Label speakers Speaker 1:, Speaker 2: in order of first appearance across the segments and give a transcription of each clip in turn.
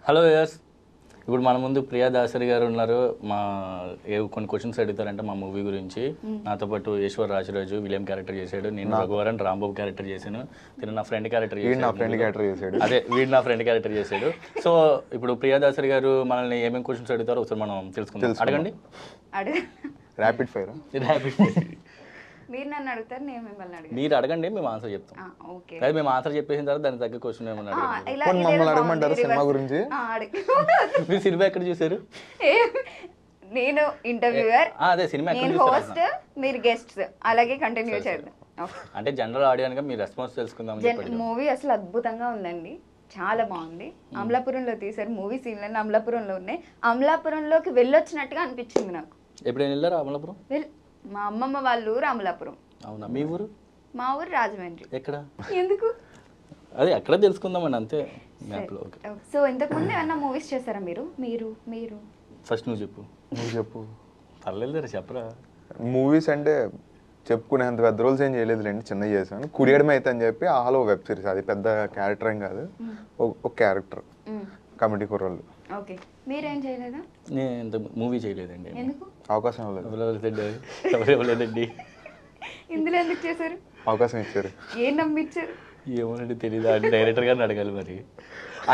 Speaker 1: Hello yes, ఇప్పుడు మన ముందు ప్రియా దాసరి గారు ఉన్నారు. కొన్ని క్వశ్చన్స్ అడుగుతారంటే మా మూవీ గురించి. నాతో పాటు ఈశ్వర్ రాజరాజు విలియం క్యారెక్టర్ చేశాడు, నేను రఘువరన్ రాంబాబు క్యారెక్టర్ చేశాను, తిను నా ఫ్రెండ్ క్యారెక్టర్ చేశాడు. అదే వీడు నా ఫ్రెండ్ క్యారెక్టర్ చేశాడు. సో ఇప్పుడు ప్రియా దాసరి గారు మనల్ని ఏమేమి క్వశ్చన్స్ అడుగుతారో ఒకసారి మనం తెలుసుకుందాం. అడగండి.
Speaker 2: Rapid fire.
Speaker 3: మీరు నన్ను అడుగుతారు, నేను మిమ్మల్ని అడుగుతాను.
Speaker 1: మీరు అడగండి, మేము ఆన్సర్ చెప్తాం. అదే మేము ఆన్సర్ చెప్పేసిన తర్వాత దానికి తగ్గ క్వశ్చన్ ఏమన్నా
Speaker 2: మమ్మల్ని అడగమంటారు సినిమా గురించి.
Speaker 1: మీరు సినిమా ఎక్కడ చూసారు?
Speaker 3: నేను ఇంటర్వ్యూయర్,
Speaker 1: అదే సినిమా
Speaker 3: నేను హోస్ట్, మీరు గెస్ట్స్. అలాగే కంటిన్యూ చేద్దాం.
Speaker 1: అంటే జనరల్ ఆడియన్స్ గా మీ రెస్పాన్స్ తెలుసుకుందాం.
Speaker 3: మూవీ అసలు అద్భుతంగా ఉందండి, చాలా బాగుంది. అమలాపురంలో తీసారు, మూవీ సీన్లన్నీ అమలాపురంలో ఉన్నాయి. అమలాపురంలోకి వెళ్ళొచ్చినట్టుగా అనిపించింది నాకు.
Speaker 1: ఎప్పుడైనా వెళ్ళారా అమలాపురం?
Speaker 3: మా అమ్మమ్మ వాళ్ళ ఊరు అమలాపురం.
Speaker 1: అవునా? మీ ఊరు?
Speaker 3: మా ఊరు రాజమండ్రి.
Speaker 1: ఎక్కడ?
Speaker 3: ఎందుకు?
Speaker 1: అదే అక్కడ తెలుసుకుందామండి, అంతే.
Speaker 3: సో ఇంతకు ముందు ఏమన్నా మూవీస్ చేశారా మీరు? మీరు మీరు
Speaker 1: ఫస్ట్ నువ్వు చెప్పు. పర్లేదు చెప్పరా.
Speaker 2: మూవీస్ అంటే చెప్పుకునేంత పెద్ద రోల్స్ ఏం చేయలేదులేండి, చిన్న చేశాను. కుడియడం అయితే అని చెప్పి ఆలో వెబ్ సిరీస్, అది పెద్ద క్యారెక్టర్ ఏం కాదు, ఒక క్యారెక్టర్ కమెడీ కుర్రోళ్ళు.
Speaker 3: ఓకే, మీరేం చేయలేదా?
Speaker 1: నేను ఇంత మూవీ చేయలేదండి.
Speaker 3: ఎందుకు?
Speaker 2: అవకాశం
Speaker 1: ఇవ్వలేదండి.
Speaker 3: ఇందులో ఎందుకు చేశారు?
Speaker 2: అవకాశం ఇచ్చారు.
Speaker 3: ఏం నమ్మిచ్చారు?
Speaker 1: ఏమోనండి, తెలీదు. డైరెక్టర్ గారిని అడగాలి మరి.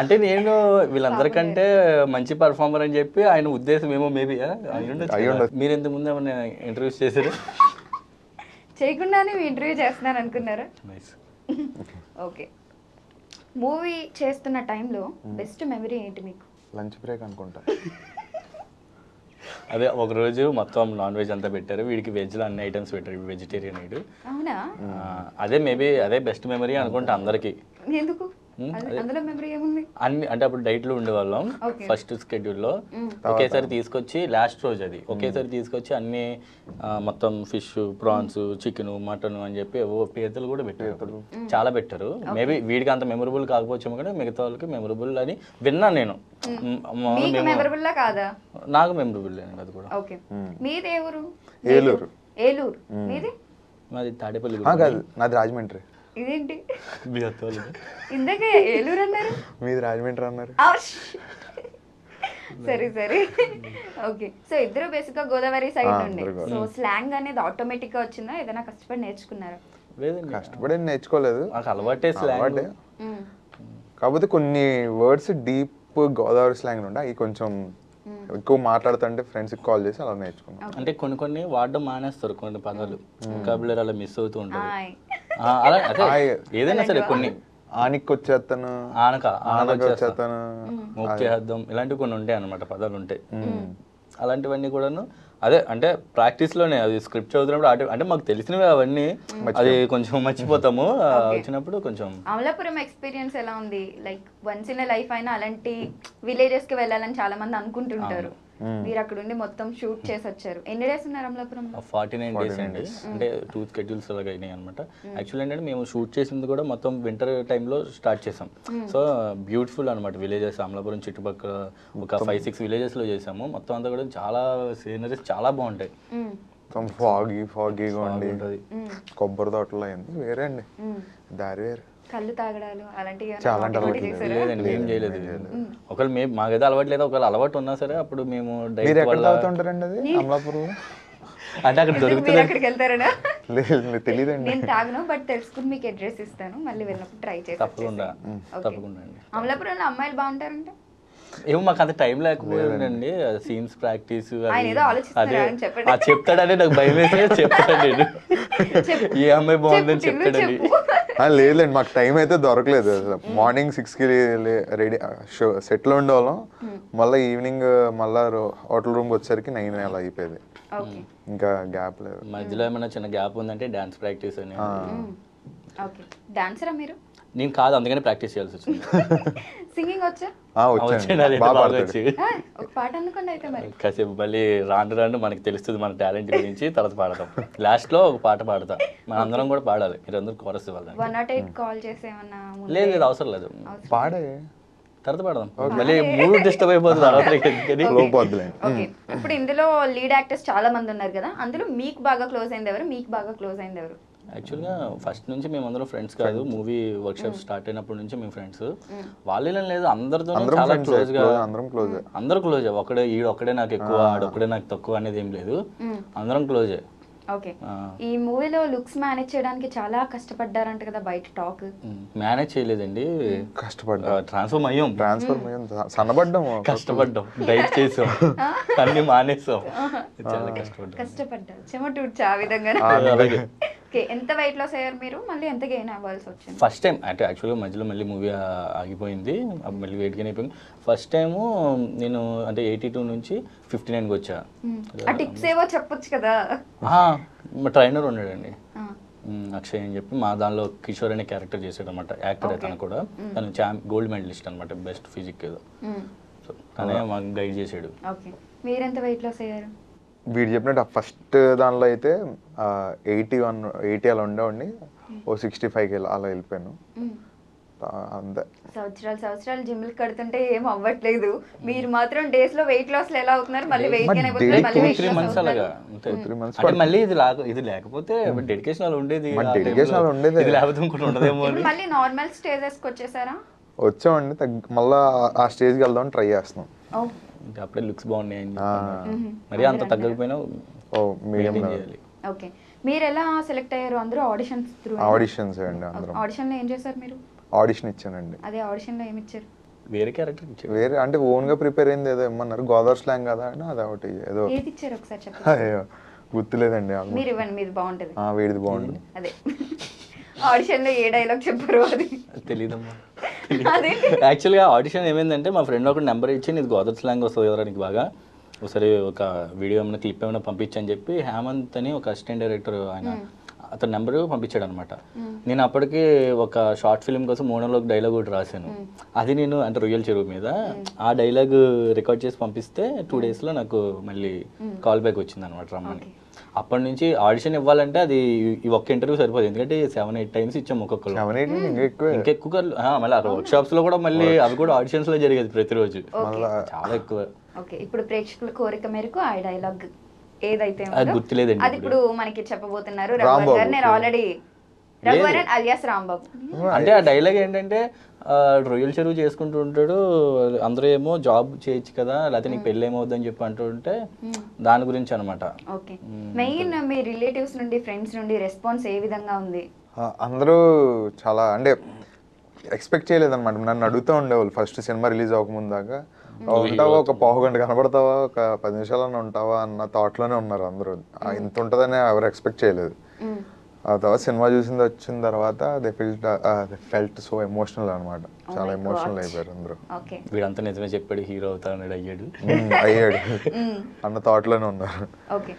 Speaker 1: అంటే నేను వీళ్ళందరికంటే మంచి పర్ఫార్మర్ అని చెప్పి ఆయన ఉద్దేశం ఏమో మేబీ. మీరు ఇంత ముందు ఏమన్నా ఇంటర్వ్యూస్ చేశారు?
Speaker 3: చేయకుండానే ఇంటర్వ్యూ చేస్తున్నాను అనుకున్నారా? ఓకే, మూవీ చేస్తున్న టైంలో బెస్ట్ మెమరీ ఏంటి మీకు?
Speaker 2: లంచ్ బ్రేక్ అనుకుంటా.
Speaker 1: అదే ఒకరోజు మొత్తం నాన్ వెజ్ అంతా పెట్టారు, వీడికి వెజ్లో అన్ని ఐటమ్స్ పెట్టారు, వెజిటేరియన్ వీడు.
Speaker 3: అవునా?
Speaker 1: అదే మేబీ అదే బెస్ట్ మెమరీ అనుకుంటా అందరికి.
Speaker 3: ఎందుకు? అందులో మెమరీ ఏముంది?
Speaker 1: అన్ని అంటే అప్పుడు డైట్ లో ఉండేవాళ్ళం. ఫస్ట్ షెడ్యూల్లో ఒకేసారి తీసుకొచ్చి, లాస్ట్ రోజు అది ఒకేసారి తీసుకొచ్చి అన్ని మొత్తం ఫిష్, ప్రాన్స్, చికెన్, మటన్ అని చెప్పి పేదలు కూడా పెట్టారు, చాలా పెట్టారు. మేబీ వీడికి అంత మెమరబుల్ కాకపోవచ్చు కానీ మిగతా వాళ్ళకి మెమరబుల్ అని విన్నాను నేను. నాకు మెమరబుల్ అండి అది కూడా.
Speaker 3: మీది ఏ ఊరు?
Speaker 2: ఏలూరు.
Speaker 3: ఏలూరు. మీది?
Speaker 1: మాది తాడేపల్లి.
Speaker 2: కాదు, నాది రాజమండ్రి.
Speaker 3: ఇదేంటి ఇందాక ఏలూరు అన్నారు,
Speaker 2: మీది రాజమండ్రి అన్నారు.
Speaker 3: సరే సరే. ఓకే, సో ఇద్దరు బేసిక్ గా గోదావరి సైడ్ నుండి. సో స్లాంగ్ అనేది ఆటోమేటిక్ గా వచ్చిందా, ఏదైనా కష్టపడి నేర్చుకున్నారా?
Speaker 2: కష్టపడి నేర్చుకోలేదు,
Speaker 1: అలవాటే.
Speaker 2: కాకపోతే కొన్ని వర్డ్స్ డీప్ గోదావరి స్లాంగ్ ఉండే, అవి కొంచెం ఎక్కువ మాట్లాడుతుంటే ఫ్రెండ్స్ కాల్ చేసి అలా నేర్చుకున్నాం.
Speaker 1: అంటే కొన్ని వాడడం మానేస్తారు, కొన్ని పదాలు వొకాబులరీ అలా మిస్ అవుతూ ఉంటాయి. అలా ఏదైనా సరే కొన్ని
Speaker 2: ఆనికొచ్చేస్తాను,
Speaker 1: ఆనకొచ్చేస్తాను, ముక్కేద్దాం, ఇలాంటివి కొన్ని ఉంటాయి అన్నమాట, పదాలు ఉంటాయి. అలాంటివన్నీ కూడాను అదే అంటే ప్రాక్టీస్ లోనే, అది స్క్రిప్ట్ చదువుతున్నప్పుడు అంటే మాకు తెలిసినవి అవన్నీ అది కొంచెం మర్చిపోతాము, వచ్చినప్పుడు కొంచెం.
Speaker 3: అమలాపురం ఎక్స్పీరియన్స్ ఎలా ఉంది? లైక్ వన్స్ ఇన్ లైఫ్ అయినా అలాంటి విలేజెస్ కి వెళ్ళాలని చాలా మంది అనుకుంటుంటారు. మీరు అక్కడ ఉండి మొత్తం షూట్ చేసి వచ్చారు. ఎన్ని డేస్ ఉన్నారు అమలాపురంలో?
Speaker 1: 49 డేస్ అండి. అంటే 2 స్కెడ్యూల్స్ అలాగా అయినాయి అనమాట. యాక్చువల్లీ ఏంటంటే మేము షూట్ చేసింది కూడా మొత్తం వింటర్ టైంలో స్టార్ట్ చేసాం. సో బ్యూటిఫుల్ అనమాట విలేజెస్. అమలాపురం చుట్టుపక్కల ఒక 5-6 విలేజెస్ లో చేసాము. మొత్తం అంతా కూడా చాలా సీనరీస్ చాలా బాగుంటాయి.
Speaker 2: ఫాగీగా ఉండి కొబ్బరి తోటలో అయింది వేరే అండి, దారి వేరే.
Speaker 3: కళ్ళు తాగడాలు అలాంటివి
Speaker 1: లేదండి, ఏం చేయలేదు. ఒకవేళ మేము మాకైతే అలవాటు లేదు, ఒకవేళ అలవాటు ఉన్నా సరే అప్పుడు మేము
Speaker 2: తాగుతుంటారండి అది అమలాపురంలో.
Speaker 1: అంటే అక్కడ దొరుకుతుంది.
Speaker 3: అక్కడికి వెళ్తారా?
Speaker 2: తెలియదండి,
Speaker 3: నేను తాగను, బట్ తెలుసుకుని మీకు అడ్రస్ ఇస్తాను, మళ్ళీ వెళ్ళినప్పుడు ట్రై చేస్తాను.
Speaker 1: తప్పకుండా అండి.
Speaker 3: అమలాపురంలో అమ్మాయిలు బాగుంటారంట.
Speaker 1: ఏమో మాకు అంత టైం లేకపోయిందండి, సీన్స్ ప్రాక్టీస్ చెప్తాడని నాకు భయం వేసే చెప్తాడు. ఏ అమ్మాయి బాగుందని చెప్తాడండి.
Speaker 2: లేదండి, మాకు టైం అయితే దొరకలేదు. మార్నింగ్ 6కి రెడీ సెట్ లో ఉండేవాళ్ళం, మళ్ళీ ఈవినింగ్ మళ్ళీ హోటల్ రూమ్కి వచ్చేసరికి 9 అలా అయిపోయేది. ఇంకా గ్యాప్ లేదు.
Speaker 1: మధ్యలో ఏమైనా చిన్న గ్యాప్ ఉందంటే డాన్స్ ప్రాక్టీస్ అని.
Speaker 3: డాన్సరా మీరు?
Speaker 1: నేను కాదు, అందుకని ప్రాక్టీస్ చేయాల్సి వచ్చింది.
Speaker 3: సింగింగ్ వచ్చా? ఒక పాట అనుకోండి అయితే మరి.
Speaker 1: కాసేపు మళ్ళీ రాను మనకి తెలుస్తుంది మన టాలెంట్ గురించి, తర్వాత పాడతాం. లాస్ట్ లో ఒక పాట పాడతా, మనందరం కూడా పాడాలి, మీరందరూ కోరస్ ఇవ్వాలి.
Speaker 3: 108 కాల్ చేసేమన్నా?
Speaker 1: లేదు, అవసరం లేదు,
Speaker 2: పాడే
Speaker 1: తర్వాత పాడదాం. మళ్ళీ మూడు డిస్టర్బ్ అయిపోతుంది తర్వాత.
Speaker 3: ఇప్పుడు ఇందులో లీడ్ యాక్టర్స్ చాలా మంది ఉన్నారు కదా, అందులో మీకు బాగా క్లోజ్ అయింది ఎవరు? మీకు బాగా క్లోజ్ అయింది ఎవరు?
Speaker 1: యాక్చువల్గా ఫస్ట్ నుంచి మేమందరం ఫ్రెండ్స్ కాదు, మూవీ వర్క్షాప్ స్టార్ట్ అయినప్పటి నుంచి మేము ఫ్రెండ్స్. వాళ్ళేం లేదు, అందరితో చాలా క్లోజ్గా, అందరూ క్లోజే. ఈడొక్కడే నాకు ఎక్కువ, ఆడొక్కడే నాకు తక్కువ అనేది ఏం లేదు, అందరం క్లోజే.
Speaker 3: ఓకే, ఈ మూవీలో లుక్స్ మేనేజ్ చేయడానికి చాలా కష్టపడ్డారంట కదా, బయట టాక్.
Speaker 1: మేనేజ్ చేయలేదండి,
Speaker 2: కష్టపడ్డా,
Speaker 1: ట్రాన్స్ఫార్మ్ అయ్యాం,
Speaker 2: సన్నబడ్డాము,
Speaker 1: కష్టపడ్డాం, డైట్ చేసాం, అన్ని మానేసాం, చాలా
Speaker 3: కష్టపడ్డారు, చెమటూడ్చా ఆ విధంగా. ఓకే, ఎంత వెయిట్ లాస్ అయ్యారు మీరు, మళ్ళీ ఎంత గెయిన్ అవ్వాల్సి వచ్చింది?
Speaker 1: ఫస్ట్ టైం అంటే యాక్చువల్గా మధ్యలో మళ్ళీ మూవీ ఆగిపోయింది, మళ్ళీ వెయిట్ గెయిన్ అయిపోయింది. ఫస్ట్ టైము నేను అంటే 82 నుంచి 59కి వచ్చా.
Speaker 3: ఆ టిప్స్ ఏవో చెప్పొచ్చు కదా.
Speaker 1: మా ట్రైనర్ ఉన్నాడండి అక్షయ్ అని చెప్పి, మా దానిలో కిషోర్ అనే క్యారెక్టర్ చేసాడు అనమాట, యాక్టర్ తను కూడా, తను గోల్డ్ మెడలిస్ట్ అనమాట, బెస్ట్ ఫిజిక్ ఏదో, సో తనే మాకు గైడ్ చేసాడు.
Speaker 3: ఓకే, మీరెంత వెయిట్ లాస్ అయ్యారు?
Speaker 2: వీడు చెప్పినట్టు ఫస్ట్ దానిలో అయితే 80 అలా ఉండేవాడిని, 65కి అలా వెళ్ళిపోయాను అంతే.
Speaker 3: సంవత్సరాలు జిమ్లు కడుతుంటే ఏం అవ్వట్లేదు, మీరు మాత్రం డేస్ లో వెయిట్ లాస్ ఎలా అవుతున్నారు, మళ్ళీ వెయిట్ గెయిన్ అయిపోతున్నారు, మళ్ళీ వెయిట్
Speaker 1: 3 months అలాగా. అంటే మళ్ళీ ఇది లేకపోతే డెడికేషన్ అలా ఉండేది, ఇది లేకపోతే ఇంకోటి ఉండదేమో అని.
Speaker 3: మళ్ళీ నార్మల్ స్టేజెస్ కి వచ్చేసారా?
Speaker 2: వచ్చామండి, మళ్ళీ ఆ స్టేజ్కి వెళ్దామని ట్రై చేస్తున్నాం.
Speaker 1: అప్పుడే లుక్స్ బాగున్నాయి అని మరి అంత తగ్గకపోయినా
Speaker 2: మీడియం
Speaker 1: చేయాలి.
Speaker 3: ఓకే, మీరు ఎలా సెలెక్ట్ అయ్యారు? అందరూ ఆడిషన్స్ త్రూ?
Speaker 2: ఆడిషన్స్ అండి, అందరం.
Speaker 3: ఆడిషన్ లో ఏం చేశారు మీరు?
Speaker 2: ఆడిషన్ ఇచ్చానండి.
Speaker 3: అదే ఆడిషన్ లో ఏమి ఇచ్చారు?
Speaker 1: వేరే క్యారెక్టర్ ఇచ్చారు,
Speaker 2: వేరే అంటే ఓన్ గా ప్రిపేర్ అయింది, ఏదో ఏమన్నారు గోదావరి స్లాంగ్ కదా అని, అది ఒకటి ఏదో.
Speaker 3: ఏది ఇచ్చారు ఒకసారి చెప్పండి.
Speaker 2: అయ్యో గుర్తులేదండి.
Speaker 3: మీరు ఇవ్వండి, మీది బాగుంటది.
Speaker 2: వీడిది బాగుంది.
Speaker 3: అదే ఆడిషన్ లో ఏ డైలాగ్ చెప్పారు అది
Speaker 1: తెలీదమ్మా. యాక్చువల్గా ఆడిషన్ ఏమైందంటే, మా ఫ్రెండ్ ఒక నెంబర్ ఇచ్చి నీది గోదావరి స్లాంగ్ వస్తుంది ఎవరానికి బాగా, ఒకసారి ఒక వీడియో ఏమైనా క్లిప్ ఏమైనా పంపించని చెప్పి హేమంత్ అని ఒక అసిస్టెంట్ డైరెక్టర్ ఆయన, అతని నెంబర్ పంపించాడు అనమాట. నేను అప్పటికి ఒక షార్ట్ ఫిల్మ్ కోసం మోనోలోకి డైలాగ్ ఒకటి రాశాను, అది నేను అంటే రొయ్యల చెరువు మీద ఆ డైలాగ్ రికార్డ్ చేసి పంపిస్తే 2 daysలో నాకు మళ్ళీ కాల్ బ్యాక్ వచ్చింది అనమాట రమ్మని. అప్పటి నుంచి ఆడిషన్ ఇవ్వాలంటే అది ఈ ఒక్క ఇంటర్వ్యూ సరిపోదు, ఎందుకంటే 7-8 times ఇచ్చాము ఒక్కొక్కరు, ఇంకెక్కువ మళ్ళీ వర్క్ షాప్స్ లో కూడా మళ్ళీ అవి కూడా ఆడిషన్స్ లో జరిగేది ప్రతిరోజు, చాలా ఎక్కువ.
Speaker 3: ఓకే, ఇప్పుడు ప్రేక్షకుల కోరిక మేరకు ఆ డైలాగ్ ఏదైతే
Speaker 1: గుర్తులేదండి,
Speaker 3: అది ఇప్పుడు మనకి చెప్పబోతున్నారు రఘువరన్ గారు. నేను ఆల్రెడీ రఘువరన్ అలియాస్ రాంబాబు.
Speaker 1: అంటే ఆ డైలాగ్ ఏంటంటే, రొయ్యల చెరువు చేసుకుంటూ ఉంటాడు, అందరూ ఏమో జాబ్ చేయొచ్చు కదా, లేకపోతే నీకు పెళ్ళి ఏమవుద్దని చెప్పి అంటుంటే దాని గురించి అనమాట.
Speaker 3: ఓకే, మెయిన్ మీ రిలేటివ్స్ నుండి, ఫ్రెండ్స్ నుండి రెస్పాన్స్ ఏ విధంగా ఉంది?
Speaker 2: అందరూ చాలా అంటే ఎక్స్పెక్ట్ చేయలేదన్నమాట, నన్ను అడుగుతూ ఉండేవాళ్ళు ఫస్ట్ సినిమా రిలీజ్ అవ్వకముందు దాకా, ఉంటావా ఒక పావు గంట కనబడతావా, ఒక 10 నిమిషాలన్నా ఉంటావా అన్న థాట్లోనే ఉన్నారు అందరూ. ఇంత ఉంటుందని ఎవరు ఎక్స్పెక్ట్ చేయలేదు. ఆ తర్వాత సినిమా వచ్చిన తర్వాత దే ఫెల్ట్ సో ఎమోషనల్ అనమాట, చాలా ఎమోషనల్ అయిపోయారు అందరూ.
Speaker 1: వీడంతా నిజమే చెప్పాడు, హీరో అవుతాడు అయ్యాడు
Speaker 2: అన్న థాట్లోనే ఉన్నారు.
Speaker 3: ఓకే,